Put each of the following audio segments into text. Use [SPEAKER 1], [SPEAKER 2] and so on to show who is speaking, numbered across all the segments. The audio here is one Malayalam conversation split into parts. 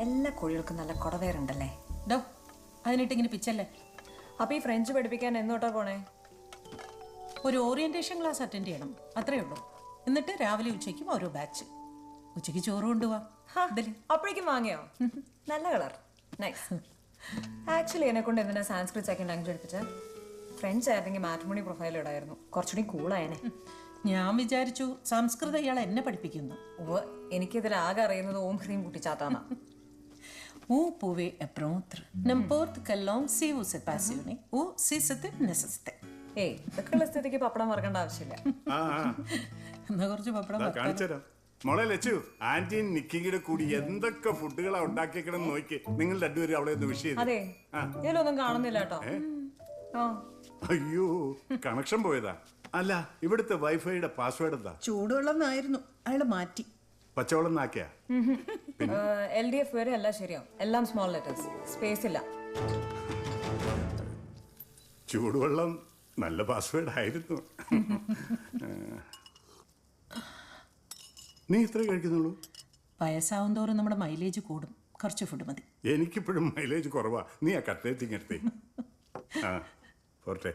[SPEAKER 1] എല്ലാ കോഴികൾക്കും നല്ല കുടവേറുണ്ടല്ലേ?
[SPEAKER 2] ഡോ അതിനിട്ട് ഇങ്ങനെ പിച്ചല്ലേ.
[SPEAKER 1] അപ്പോൾ ഈ ഫ്രഞ്ച് പഠിപ്പിക്കാൻ എന്നോട്ടാ പോണേ?
[SPEAKER 2] ഒരു ഓറിയന്റേഷൻ ക്ലാസ് അറ്റൻഡ് ചെയ്യണം, അത്രേ ഉള്ളൂ. എന്നിട്ട് രാവിലെ ഉച്ചയ്ക്കും ഓരോ ബാച്ച്. ഉച്ചയ്ക്ക് ചോറ് കൊണ്ടുപോവാം.
[SPEAKER 1] അപ്പോഴേക്കും വാങ്ങിയോ? നല്ല കളർ, നൈസ്. ആക്ച്വലി എന്നെ കൊണ്ട് എന്തിനാ സാൻസ്ക്രിറ്റ് സെക്കൻഡ് ലാംഗ്വേജ് പഠിപ്പിച്ചത്? ഫ്രഞ്ച് ആയിരുന്നെങ്കിൽ മാട്രിമോണി പ്രൊഫൈൽ ഇടായിരുന്നു, കുറച്ചുകൂടി കൂളായനെ.
[SPEAKER 2] ഞാൻ വിചാരിച്ചു സംസ്കൃതം ഇയാൾ എന്നെ പഠിപ്പിക്കുന്നു.
[SPEAKER 1] എനിക്കിതിൽ ആകെ അറിയുന്നത് ഓം ഹ്രീം കുട്ടിച്ചാത്താന്ന.
[SPEAKER 2] Vous pouvez apprendre n'importe quelle langue si vous êtes passionné ou si c'est nécessaire.
[SPEAKER 1] ഏയ്, ഇതൊക്കെയുള്ള സ്ഥിതിക്ക് പപ്പടം വറക്കേണ്ട ആവശ്യമില്ല.
[SPEAKER 2] എന്നാ കുറച്ച് പപ്പടം
[SPEAKER 3] കാണിച്ചുതരാം. മോളെ ലച്ചു, ആന്റിയും നിക്കിയുടെ കൂടി എന്തൊക്കെ ഫുഡുകളാ ഉണ്ടാക്കിയേക്കണം നോക്കി. നിങ്ങൾ രണ്ടുപേരും അവിടെ ഒന്ന് വിഷയം.
[SPEAKER 1] അതെ, ഇതിലൊന്നും കാണുന്നില്ല കേട്ടോ.
[SPEAKER 3] അയ്യോ, കണക്ഷൻ പോയതാ. അല്ല, ഇവിടുത്തെ വൈഫൈയുടെ പാസ്വേഡ് എന്താ?
[SPEAKER 2] ചൂടുവെള്ളം എന്നായിരുന്നു, അയാൾ മാറ്റി.
[SPEAKER 3] പച്ചവെള്ളം നാക്കിയാ?
[SPEAKER 1] LDF വരെ എല്ലാം ശരിയാവും, എല്ലാം സ്മോൾ ലെറ്റേഴ്സ്, സ്പേസ് ഇല്ല.
[SPEAKER 3] ചൂടുവെള്ളം നല്ല പാസ്വേഡ് ആയിരുന്നു. നീ ഇത്ര കഴിക്കുന്നുള്ളൂ?
[SPEAKER 2] വയസ്സാവും തോറും നമ്മുടെ മൈലേജ് കൂടും, കുറച്ച് ഫുഡ് മതി.
[SPEAKER 3] എനിക്കിപ്പോഴും മൈലേജ് കുറവാ. നീ ആ കട്ട്ലേറ്റിങ് എടുത്തേ. പോട്ടെ.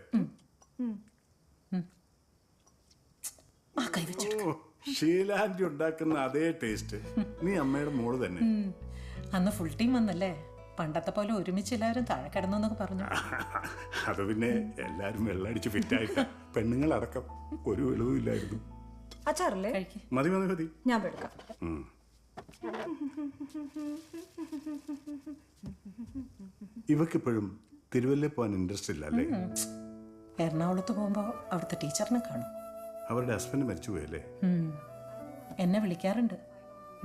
[SPEAKER 3] ഷീലാൻറ്റി ഉണ്ടാക്കുന്ന അതേ ടേസ്റ്റ്. നീ അമ്മയുടെ മോള് തന്നെ.
[SPEAKER 2] അന്ന് ഫുൾ ടീം വന്നല്ലേ, പണ്ടത്തെ പോലെ ഒരുമിച്ച് എല്ലാവരും താഴെ കിടന്നു എന്നൊക്കെ പറഞ്ഞു.
[SPEAKER 3] അത് പിന്നെ എല്ലാരും വെള്ളടിച്ച് ഫിറ്റായിട്ട, പെണ്ണുങ്ങളടക്കം ഒരു വെളിവും ഇല്ലായിരുന്നു.
[SPEAKER 1] അച്ചാറല്ലേ?
[SPEAKER 3] മതി മതി മതി,
[SPEAKER 1] ഞാൻ എടുക്കാം.
[SPEAKER 3] ഇവക്കിപ്പോഴും തിരുവല്ല പോകാൻ ഇൻട്രസ്റ്റ് ഇല്ല അല്ലേ?
[SPEAKER 2] എറണാകുളത്ത് പോകുമ്പോ അവിടുത്തെ ടീച്ചറിനെ കാണും.
[SPEAKER 3] അവരുടെ ഹസ്ബൻഡ് മരിച്ചുപോയല്ലേ?
[SPEAKER 2] എന്നെ വിളിക്കാറുണ്ട്.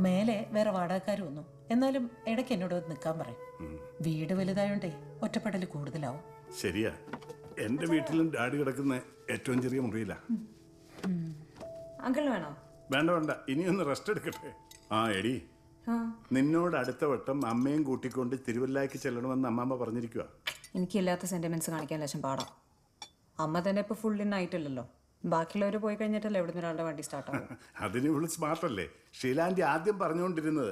[SPEAKER 2] മേലെ വേറെ വാടകക്കാർ വന്നു, എന്നാലും ഇടയ്ക്ക് എന്നോട് നിൽക്കാൻ പറയും. വീട് വലുതായോണ്ടേ ഒറ്റപ്പെടൽ കൂടുതലാവും.
[SPEAKER 3] ശരിയാ, എന്റെ വീട്ടിലും ഡാഡി കിടക്കുന്ന ഏറ്റവും ചെറിയ മുറിയില്ല.
[SPEAKER 1] അങ്കിളിന് വേണോ?
[SPEAKER 3] വേണ്ട വേണ്ട, ഇനിയൊന്ന് റെസ്റ്റ് എടുക്കട്ടെ. ആ എടി, നിന്നോട് അടുത്ത വട്ടം അമ്മയും കൂട്ടിക്കൊണ്ട് തിരുവല്ലയ്ക്ക് ചെല്ലണമെന്ന് അമ്മാമ്മ പറഞ്ഞിരിക്കുക.
[SPEAKER 1] എനിക്കില്ലാത്ത സെന്റിമെന്റ്സ് കാണിക്കാൻ ലക്ഷം പാടാം. അമ്മ തന്നെ ഇപ്പൊ ഫുൾ ഇൻ ആയിട്ടില്ലല്ലോ, ബാക്കിയുള്ളവർ പോയി കഴിഞ്ഞിട്ടല്ലേ എവിടെ നിന്ന് ഒരാളുടെ വണ്ടി സ്റ്റാർട്ട് ആവും.
[SPEAKER 3] അതിന് ഇവള് സ്മാർട്ടല്ലേ? ഷീലാൻറ്റി ആദ്യം പറഞ്ഞുകൊണ്ടിരുന്നത്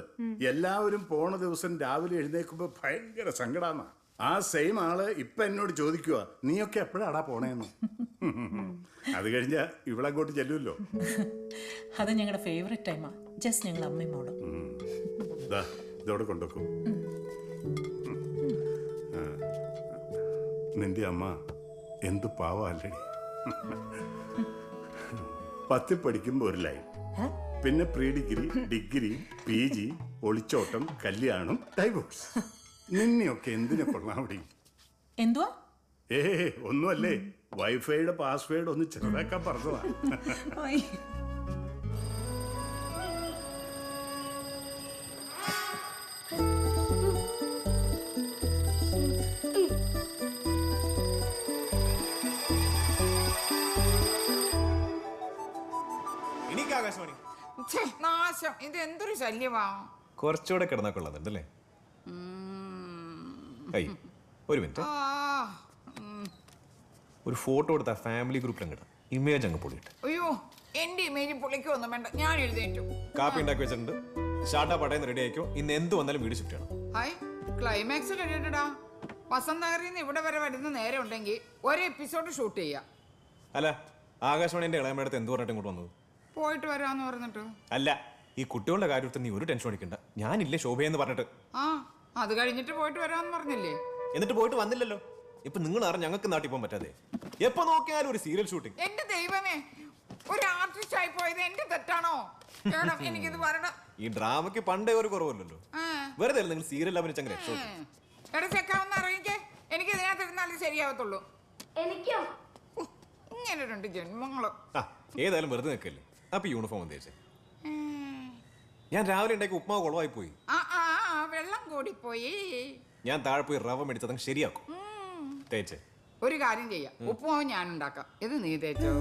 [SPEAKER 3] എല്ലാവരും പോണ ദിവസം രാവിലെ എഴുന്നേക്കുമ്പോ ഭയങ്കര സങ്കടാന്നാ. ആ സെയിം ആള് ഇപ്പൊ എന്നോട് ചോദിക്കുക, നീയൊക്കെ എപ്പോഴാടാ പോണേന്ന്. അത് കഴിഞ്ഞ ഇവളങ്ങോട്ട് ചെല്ലുമല്ലോ.
[SPEAKER 2] അത് ഞങ്ങളുടെ ഫേവറേറ്റ് ടൈമാ. ജസ്റ്റ് ഞങ്ങൾ അമ്മയും മോളും.
[SPEAKER 3] ഇതോടെ കൊണ്ടുവെക്കും. നിന്റെ അമ്മ എന്തു പാവല്ലേ. 10 പഠിക്കുമ്പോ ഒരു ലൈൻ, പിന്നെ പ്രീ ഡിഗ്രി, ഡിഗ്രി, PG, ഒളിച്ചോട്ടം, കല്യാണം, ഡൈവോഴ്സ്. നിന്നെയൊക്കെ എന്തിനെ കൊള്ളാവിടെ?
[SPEAKER 2] എന്തുവാ?
[SPEAKER 3] ഒന്നുമല്ലേ, വൈഫൈയുടെ പാസ്വേഡ് ഒന്ന് ചെറുതാക്കാൻ പറഞ്ഞതാ.
[SPEAKER 4] നാശം, ഇത് എന്തൊരു ശല്യമാ.
[SPEAKER 5] കുറച്ചുകൂടെ കിടന്നാ കൊള്ളാന്നുണ്ടല്ലേ? ഒരു മിനിറ്റ്, ഒരു ഫോട്ടോ എടുത്ത ഫാമിലി ഗ്രൂപ്പിലും കിട്ടാം. ഇമേജ് അങ്ങ് പൊളിയിട്ട്.
[SPEAKER 4] അയ്യോ, എന്റെ ഇമേജ് പൊളിക്കൊന്നും വേണ്ട, ഞാൻ എഴുതേറ്റു.
[SPEAKER 5] കാപ്പി ഉണ്ടാക്കി വെച്ചിട്ടുണ്ട്, ഷാർട്ടാ പട്ടയം റെഡി ആയിക്കോ. ഇന്ന് എന്ത് വന്നാലും വീഡിയോ ഷിഫ്റ്റ് ചെയ്യണം.
[SPEAKER 4] ഹായ്, ക്ലൈമാക്സ് കഴിയട്ടടാ. വസന്തനഗറിന്ന് ഇവിടെ വരെ വരുന്ന നേരെ ഉണ്ടെങ്കിൽ ഒരു എപ്പിസോഡ് ഷൂട്ട് ചെയ്യാം.
[SPEAKER 5] അല്ല, ആകാശവാണിന്റെ ഇളയമേടത്ത് എന്ത് പറഞ്ഞിട്ട് ഇങ്ങോട്ട് വന്നത്?
[SPEAKER 4] പോയിട്ട് വരാന്ന് പറഞ്ഞിട്ട്.
[SPEAKER 5] അല്ല, ഈ കുട്ടികളുടെ കാര്യത്തിൽ നീ ഒരു ടെൻഷൻ അടിക്കണ്ട. ഞാനില്ലേ ശോഭയെന്ന് പറഞ്ഞിട്ട്.
[SPEAKER 4] അത് കഴിഞ്ഞിട്ട് പോയിട്ട് വരാന്ന് പറഞ്ഞില്ലേ?
[SPEAKER 5] എന്നിട്ട് പോയിട്ട് വന്നില്ലല്ലോ. ഇപ്പൊ നിങ്ങൾ അറിഞ്ഞ ഞങ്ങൾക്ക് നാട്ടിൽ പോകാൻ പറ്റാതെ എപ്പോ നോക്കിയാലും ഒരു സീരിയൽ ഷൂട്ടിംഗ്.
[SPEAKER 4] എന്റെ ദൈവമേ, ഒരു ആർട്ടിസ്റ്റ് ആയി പോയത് എന്റെ തെറ്റാണോ? എനിക്കിത് പറയണം.
[SPEAKER 5] ഈ ഡ്രാമയ്ക്ക് പണ്ടേ ഒരു കുറവല്ലോ. വെറുതെ നിങ്ങൾ സീരിയൽ അഭിനയിച്ചങ്ങനെ
[SPEAKER 4] ഇടച്ചേക്കാവുന്ന അറിയിക്കേ, എനിക്ക് ഇതിനകത്ത് ഇരുന്നാലും ശരിയാവത്തുള്ളൂ. ഇങ്ങനെ 2 ജന്മങ്ങള്.
[SPEAKER 5] ഏതായാലും വെറുതെ നിൽക്കല്ലേ. അപ്പൊ യൂണിഫോം തേച്ചേ. ഞാൻ രാവിലെ ഉണ്ടാക്കി ഉപ്മാവ് കുളവായി പോയി.
[SPEAKER 4] വെള്ളം കൂടിപ്പോയി.
[SPEAKER 5] ഞാൻ താഴെ പോയി റവ മേടിച്ചത് ശരിയാക്കും. തേച്ചേ.
[SPEAKER 4] ഒരു കാര്യം ചെയ്യാം, ഉപ്പുമാവ് ഞാൻ ഉണ്ടാക്കാം, ഇത് നീ തേച്ചോ.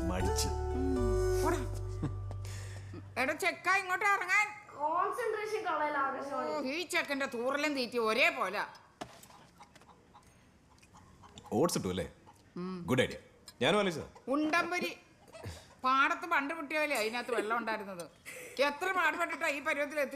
[SPEAKER 5] മടിച്ചു.
[SPEAKER 4] എടാ ചെക്ക, ഇങ്ങോട്ട് ഇറങ്ങാൻ. ഈ ചെക്കന്റെ തൂറലും തീറ്റി ഒരേ പോലെ.
[SPEAKER 5] ഓട്സ് ഇട്ടു അല്ലേ? Good idea. ഞാനും ആലോചിച്ചതാ.
[SPEAKER 4] ഉണ്ടമ്പരി പാടത്ത് പണ്ട് പൊട്ടിയ പോലെ അതിനകത്ത് വെള്ളം ഉണ്ടായിരുന്നത്. എത്ര പാടുപെട്ടിട്ടാ ഈ പരുവത്തിൽ എത്തി.